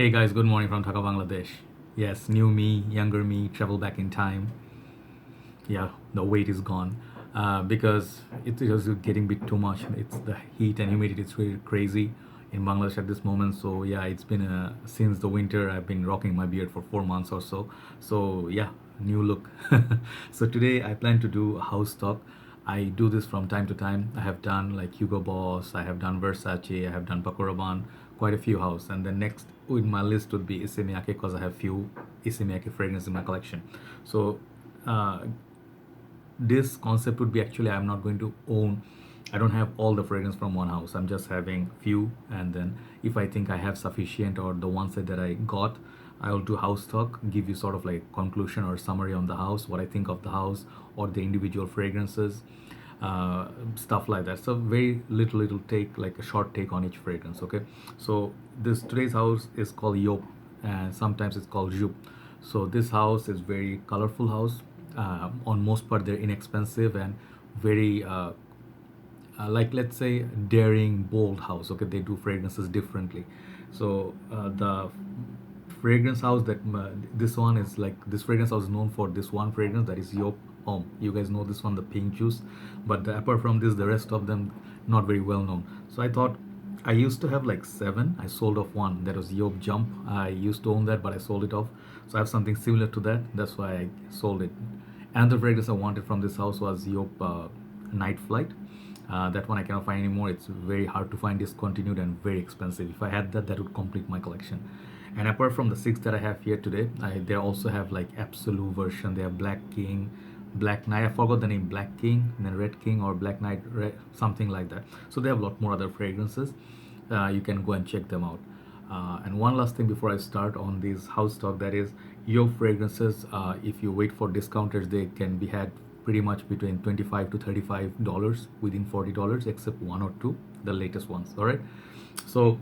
Hey guys, good morning from Dhaka, Bangladesh. Yes, new me, younger me, travel back in time. Yeah, the weight is gone because it was getting a bit too much. It's the heat and humidity. It's really crazy in Bangladesh at this moment. So yeah, it's been since the winter. I've been rocking my beard for 4 months or so. So yeah, new look. So today I plan to do a house talk. I do this from time to time. I have done like Hugo Boss, I have done Versace, I have done Paco Rabanne, quite a few house. And the next in my list would be Issey Miyake because I have few Issey Miyake fragrances in my collection. So uh, this concept would be actually I'm not going to own. I don't have all the fragrance from one house. I'm just having few, and then if I think I have sufficient or the ones that I got, I'll do house talk, give you sort of like conclusion or summary on the house, what I think of the house or the individual fragrances, stuff like that. So very little take, like a short take on each fragrance. Okay, so this today's house is called Joop, and sometimes it's called Joop. So this house is very colorful house. On most part, they're inexpensive and very like let's say daring, bold house. Okay, they do fragrances differently. So the fragrance house that this one is like this fragrance house is known for this one fragrance that is Joop Homme. You guys know this one, the pink juice, but apart from this, the rest of them not very well known. So I thought I used to have like seven. I sold off one. That was Joop Jump. I used to own that, but I sold it off. So I have something similar to that. That's why I sold it. And the fragrance I wanted from this house was Joop Night Flight. That one I cannot find anymore. It's very hard to find, discontinued, and very expensive. If I had that, that would complete my collection. And apart from the six that I have here today, they also have like Absolute version. They have Black King, Black Knight. I forgot the name. Black King, and then Red King or Black Knight, Red, something like that. So they have a lot more other fragrances. You can go and check them out. And one last thing before I start on these house stock, that is your fragrances. If you wait for discounters, they can be had pretty much between $25 to $35 within $40, except one or two, the latest ones. All right. So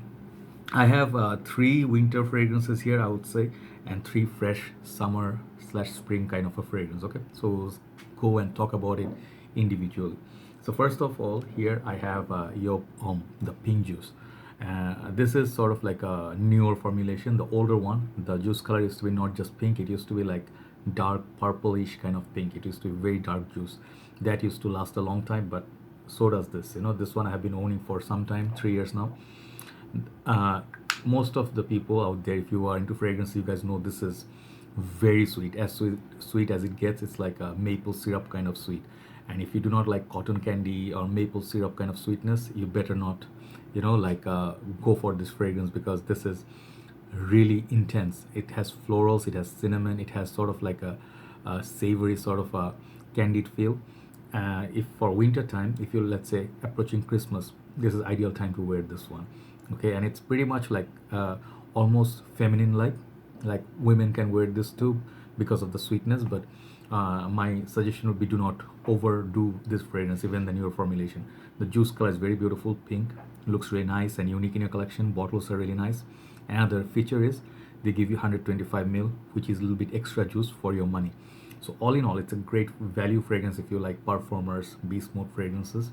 I have three winter fragrances here, I would say, and three fresh summer slash spring kind of a fragrance. Okay, so we'll go and talk about it individually. So first of all, here I have Joop Homme, the pink juice. This is sort of like a newer formulation. The older one, the juice color used to be not just pink; it used to be like dark purplish kind of pink. It used to be very dark juice. That used to last a long time, but so does this. This one I have been owning for some time, 3 years now. uh, most of the people out there, if you are into fragrance, you guys know this is very sweet, as sweet as it gets. It's like a maple syrup kind of sweet, and if you do not like cotton candy or maple syrup kind of sweetness, you better not like go for this fragrance, because this is really intense. It has florals, it has cinnamon, it has sort of like a savory sort of a candied feel. If for winter time, if you're, let's say, approaching Christmas, this is ideal time to wear this one. Okay, and it's pretty much like almost feminine like women can wear this too because of the sweetness. But my suggestion would be, do not overdo this fragrance, even the newer formulation. The juice color is very beautiful, pink, looks really nice and unique in your collection. Bottles are really nice. Another feature is they give you 125 ml, which is a little bit extra juice for your money. So all in all, it's a great value fragrance if you like performers, beast mode fragrances,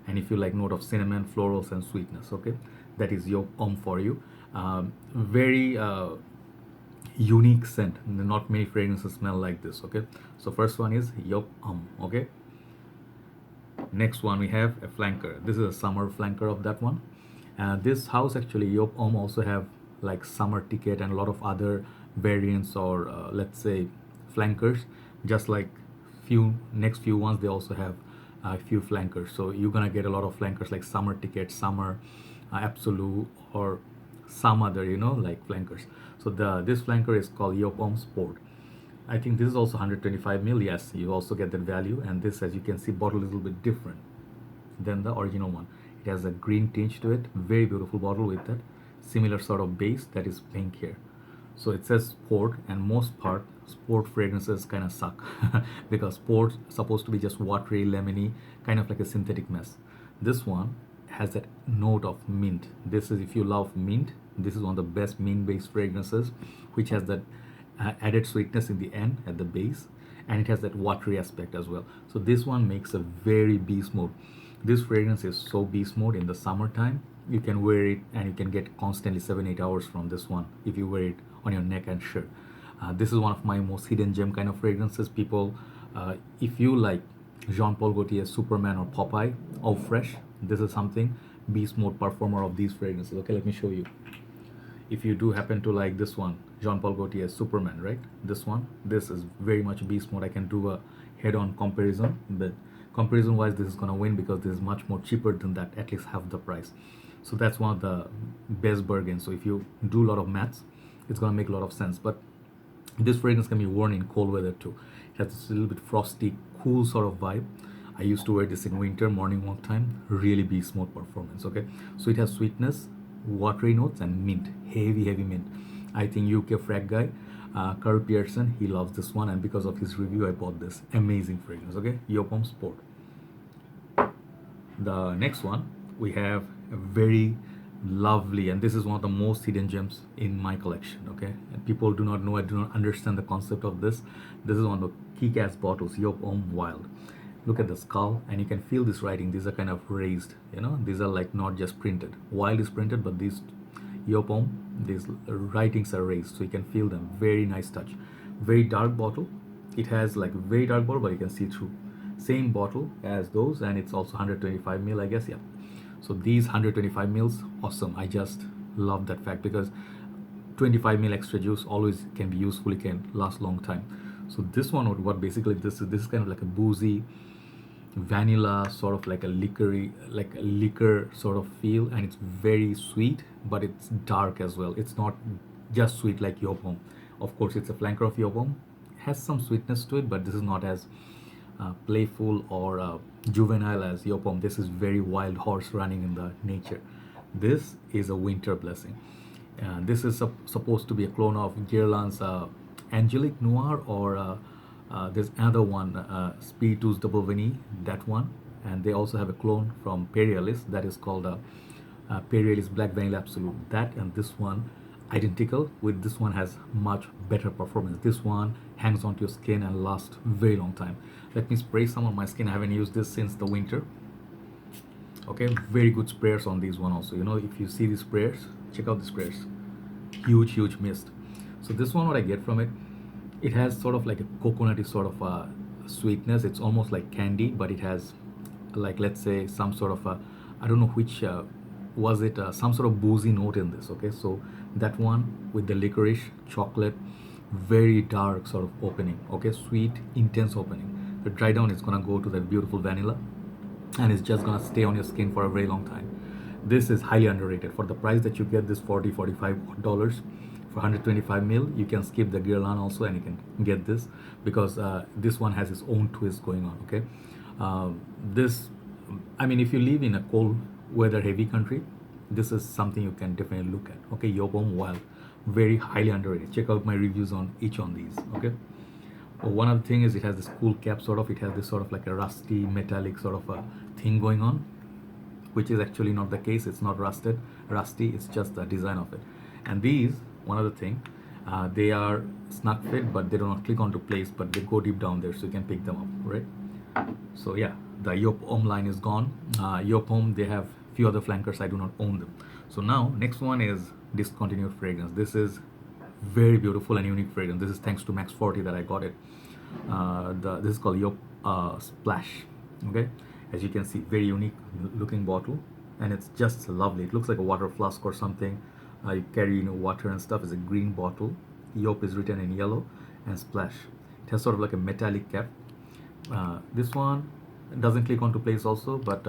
and if you like note of cinnamon, florals, and sweetness. Okay, that is your for you. Very unique scent. Not many fragrances smell like this. Okay, so first one is Joop. Okay, next one we have a flanker. This is a summer flanker of that one. This house actually, Joop also have like summer ticket and a lot of other variants, or let's say flankers. Just like next few ones, they also have a few flankers. So you're gonna get a lot of flankers like summer ticket, summer absolute, or some other like flankers. So this flanker is called Joop Sport. I think this is also 125 ml. Yes, you also get that value. And this, as you can see, bottle is a little bit different than the original one. It has a green tinge to it. Very beautiful bottle with that similar sort of base that is pink here. So it says sport, and most part sport fragrances kind of suck because sport's supposed to be just watery, lemony, kind of like a synthetic mess. This one has that note of mint. This is, if you love mint, this is one of the best mint based fragrances, which has that added sweetness in the end at the base, and it has that watery aspect as well. So this one makes a very beast mode. This fragrance is so beast mode in the summertime. you can wear it and you can get constantly 7-8 hours from this one if you wear it on your neck and shirt. This is one of my most hidden gem kind of fragrances. People, if you like Jean Paul Gaultier's Superman or Popeye, all fresh, this is something beast mode performer of these fragrances. Okay, let me show you. If you do happen to like this one, Jean Paul Gaultier's Superman, right? This one, this is very much beast mode. I can do a head-on comparison, but comparison-wise, this is gonna win because this is much more cheaper than that, at least half the price. So that's one of the best bargains. So if you do a lot of maths, it's gonna make a lot of sense. But this fragrance can be worn in cold weather too. It has this little bit frosty, cool sort of vibe. I used to wear this in winter, morning walk time. Really beast mode performance. Okay, so it has sweetness, watery notes, and mint. Heavy mint. I think UK frag guy, Carl Pearson, he loves this one, and because of his review, I bought this amazing fragrance. Okay, Joop Sport. The next one we have a very lovely, and this is one of the most hidden gems in my collection. Okay, and people do not know, I do not understand the concept of this. This is one of the kick-ass bottles, Joop Wild. Look at the skull, and you can feel this writing. These are kind of raised, you know, these are like not just printed. Wild is printed, but these Joop, these writings are raised, so you can feel them. Very nice touch. Very dark bottle. It has like very dark bottle, but you can see through. Same bottle as those, and it's also 125 ml, I guess. Yeah. So these 125 mils, awesome. I just love that fact because 25 ml extra juice always can be useful. It can last long time. So this one, what basically this is kind of like a boozy vanilla, sort of like a liquor sort of feel, and it's very sweet, but it's dark as well. It's not just sweet like Joop. Of course, it's a flanker of Joop. Has some sweetness to it, but this is not as playful or juvenile as Joop. This is very wild horse running in the nature. This is a winter blessing. This is supposed to be a clone of Guerlain's Angelique Noir, or there's another one, Spiritus Double Vanille, that one. And they also have a clone from Perialis that is called Perialis Black Vanilla Absolute. That and this one identical, with this one has much better performance. This one hangs onto your skin and lasts very long time. Let me spray some on my skin. I haven't used this since the winter. Okay, very good sprayers on these one also. You know, if you see these sprayers, check out the sprayers. Huge mist. So this one, what I get from it, it has sort of like a coconutty sort of sweetness. It's almost like candy, but it has, like, let's say some sort of I don't know which was it, some sort of boozy note in this. Okay, so that one with the licorice, chocolate, very dark sort of opening. Okay, sweet, intense opening. The dry down is gonna go to that beautiful vanilla, and it's just gonna stay on your skin for a very long time. This is highly underrated. For the price that you get, this $45 for 125 mil, you can skip the Guerlain also, and you can get this because this one has its own twist going on. Okay, this, I mean, if you live in a cold weather heavy country, this is something you can definitely look at. Okay, Joop Wild, very highly underrated. Check out my reviews on each on these. Okay. One other thing is it has this cool cap sort of. It has this sort of like a rusty metallic sort of a thing going on, which is actually not the case. It's not rusty. It's just the design of it. And these, one other thing, they are snug fit, but they do not click onto place, but they go deep down there, so you can pick them up, right? So yeah, the Joop line is gone. Joop, they have few other flankers. I do not own them. So now next one is discontinued fragrance. This is very beautiful and unique fragrance. This is thanks to Max 40 that I got it. This is called Joop Splash. Okay, as you can see, very unique looking bottle, and it's just lovely. It looks like a water flask or something. You carry, you know, water and stuff. It's a green bottle. Joop is written in yellow, and Splash. It has sort of like a metallic cap. This one doesn't click onto place also, but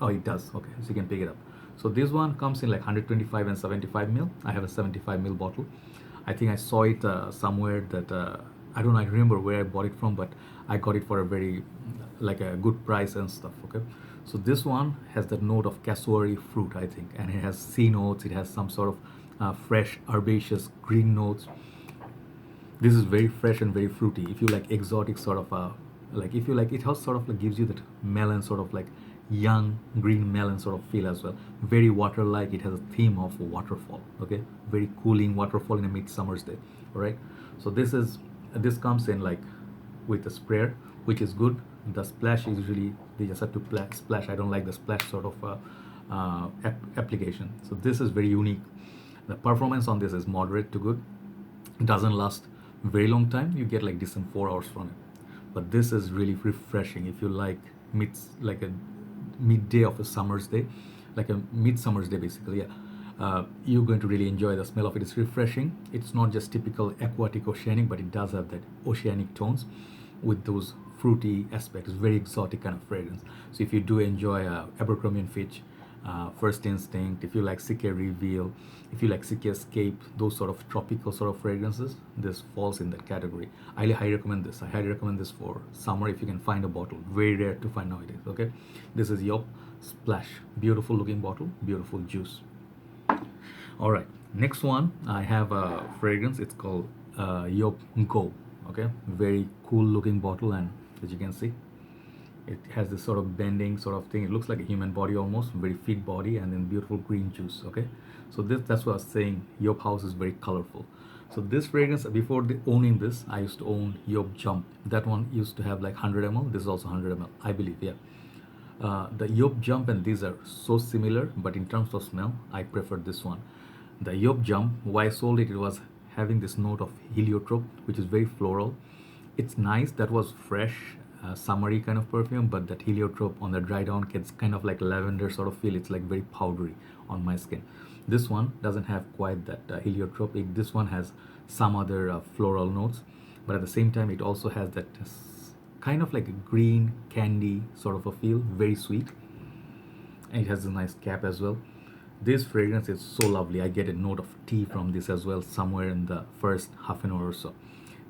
oh, it does. Okay, so you can pick it up. So this one comes in like 125 and 75 mil. I have a 75 mil bottle. I think I saw it somewhere that I don't know. I remember where I bought it from, but I got it for a very like a good price and stuff. Okay, so this one has the note of cassowary fruit, I think, and it has sea notes. It has some sort of fresh herbaceous green notes. This is very fresh and very fruity. If you like exotic sort of like, if you like, it has sort of like gives you that melon sort of like young green melon sort of feel as well. Very water like. It has a theme of waterfall. Okay, very cooling waterfall in a midsummer's day. All right, so this comes in like with a sprayer, which is good. The splash is usually they just have to splash. I don't like the splash sort of application. So this is very unique. The performance on this is moderate to good. It doesn't last very long time. You get like decent 4 hours from it. But this is really refreshing if you like like a midday of a summer's day, like a midsummer's day basically. Yeah. You're going to really enjoy the smell of it. It's refreshing. It's not just typical aquatic oceanic, but it does have that oceanic tones with those fruity aspects. Very exotic kind of fragrance. So if you do enjoy Abercrombie and Fitch, First Instinct, if you like CK Reveal, if you like CK Escape, those sort of tropical sort of fragrances, this falls in that category. I highly recommend this. I highly recommend this for summer if you can find a bottle. Very rare to find nowadays. Okay, this is Joop Splash. Beautiful looking bottle, beautiful juice. All right, next one I have a fragrance. It's called Joop Go. Okay, very cool looking bottle, and as you can see, it has this sort of bending sort of thing. It looks like a human body almost, very fit body, and then beautiful green juice. Okay, so that's what I was saying. Joop House is very colorful. So this fragrance, before owning this, I used to own Joop Jump. That one used to have like 100 ml. This is also 100 ml, I believe. Yeah. The Joop Jump and these are so similar, but in terms of smell, I prefer this one. The Joop Jump, why I sold it, it was having this note of heliotrope, which is very floral. It's nice. That was fresh, summery kind of perfume, but that heliotrope on the dry down gets kind of like lavender sort of feel. It's like very powdery on my skin. This one doesn't have quite that heliotrope. This one has some other floral notes, but at the same time, it also has that kind of like a green candy sort of a feel, very sweet. And it has a nice cap as well. This fragrance is so lovely. I get a note of tea from this as well somewhere in the first half an hour or so.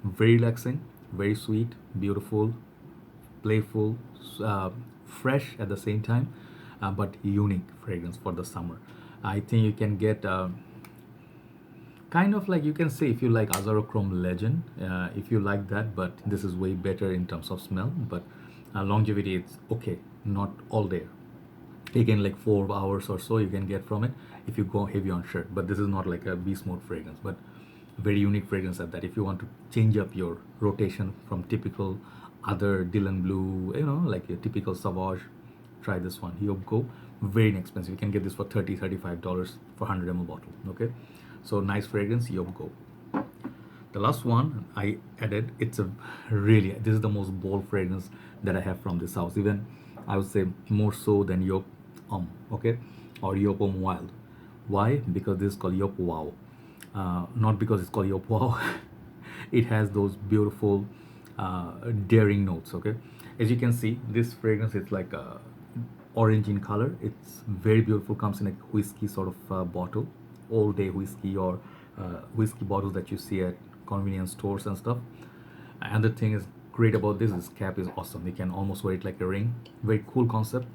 Very relaxing, very sweet, beautiful, playful, fresh at the same time, but unique fragrance for the summer. I think you can get kind of like, you can say if you like Azarochrome Legend, if you like that, but this is way better in terms of smell. But longevity, it's okay, not all there. Again, like 4 hours or so you can get from it if you go heavy on shirt. But this is not like a beast mode fragrance, but very unique fragrance at that. If you want to change up your rotation from typical other Dylan Blue, like your typical Sauvage, try this one. Joop Go, very inexpensive. You can get this for $35 for 100 ml bottle. Okay, so nice fragrance, Joop Go. The last one I added, it's a really, this is the most bold fragrance that I have from this house. Even I would say more so than Joop Homme, okay, or Joop Homme Wild. Why? Because this is called Joop Wow. Not because it's called Joop Wow. It has those beautiful daring notes. Okay, as you can see, this fragrance is like orange in color. It's very beautiful. Comes in a whiskey sort of bottle, all day whiskey or whiskey bottles that you see at convenience stores and stuff. And the thing is great about this cap is awesome. You can almost wear it like a ring. Very cool concept.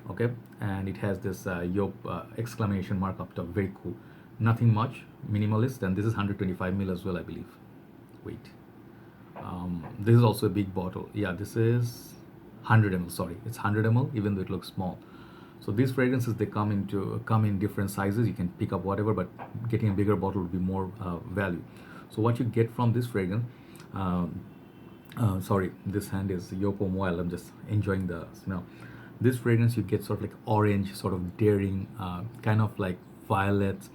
Okay, and it has this Joop exclamation mark up top. Very cool. Nothing much, minimalist, and this is 125 ml as well, I believe. Wait, this is also a big bottle. Yeah, this is 100 ml. Sorry, it's 100 ml, even though it looks small. So these fragrances, they come in different sizes. You can pick up whatever, but getting a bigger bottle would be more value. So what you get from this fragrance, sorry, this hand is Joop Homme Wild. I'm just enjoying the smell. This fragrance, you get sort of like orange, sort of daring, kind of like violets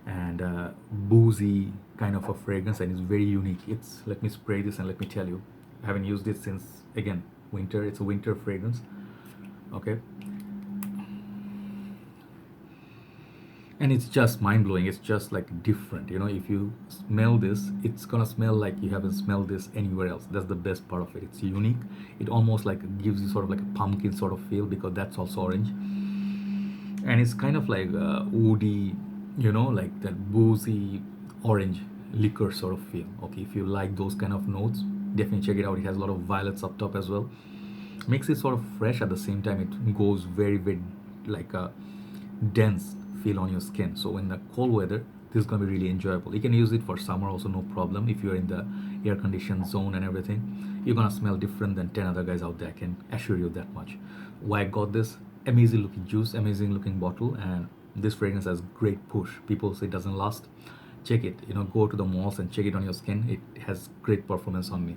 and boozy kind of a fragrance, and it's very unique. It's, let me spray this and let me tell you, I haven't used it since, again, winter. It's a winter fragrance. Okay, and it's just mind-blowing. It's just like different. If you smell this, it's gonna smell like you haven't smelled this anywhere else. That's the best part of it. It's unique. It almost like gives you sort of like a pumpkin sort of feel, because that's also orange, and it's kind of like woody, like that boozy orange liquor sort of feel. Okay, if you like those kind of notes, definitely check it out. It has a lot of violets up top as well. Makes it sort of fresh. At the same time, it goes very, very like a dense feel on your skin. So in the cold weather, this is going to be really enjoyable. You can use it for summer also, no problem. If you're in the air conditioned zone and everything, you're going to smell different than 10 other guys out there. I can assure you that much. Why I got this, amazing looking juice, amazing looking bottle, and this fragrance has great push. People say it doesn't last. Check it. Go to the malls and check it on your skin. It has great performance on me.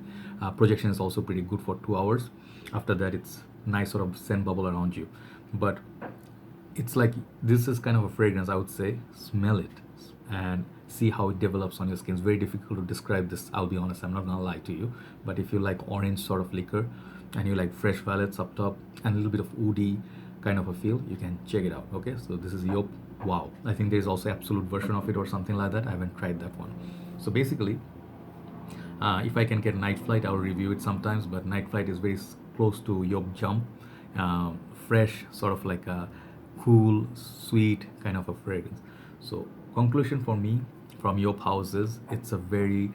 Projection is also pretty good for 2 hours. After that, it's nice sort of scent bubble around you. But it's like this is kind of a fragrance, I would say. Smell it and see how it develops on your skin. It's very difficult to describe this, I'll be honest, I'm not gonna lie to you. But if you like orange sort of liquor and you like fresh violets up top and a little bit of woody kind of a feel, you can check it out. Okay, so this is Joop. Wow, I think there's also absolute version of it or something like that. I haven't tried that one. So basically, if I can get Night Flight, I'll review it sometimes. But Night Flight is very close to Joop Jump, fresh, sort of like a cool, sweet kind of a fragrance. So conclusion for me from Joop House is it's a very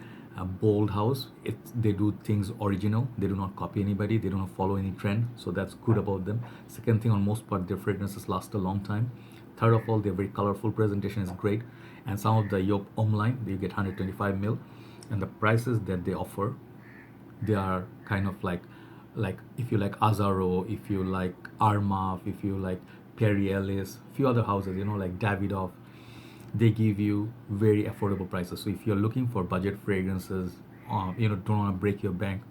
bold house. They do things original. They do not copy anybody. They do not follow any trend. So that's good about them. Second thing, on most part, their fragrances last a long time. Third of all, their very colorful presentation is great. And some of the Joop Homme line, you get 125 mil, and the prices that they offer, they are kind of like if you like Azaro, if you like Armaf, if you like Perry Ellis, few other houses, like Davidoff, they give you very affordable prices. So if you're looking for budget fragrances, don't want to break your bank,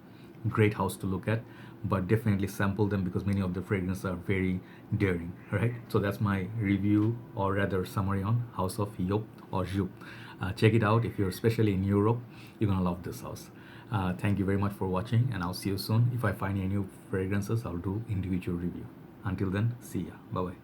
great house to look at. But definitely sample them because many of the fragrances are very daring, right? So that's my review, or rather summary, on House of Joop or Joop. Check it out if you're especially in Europe. You're gonna love this house. Thank you very much for watching, and I'll see you soon. If I find any new fragrances, I'll do individual review. Until then, see ya. Bye bye.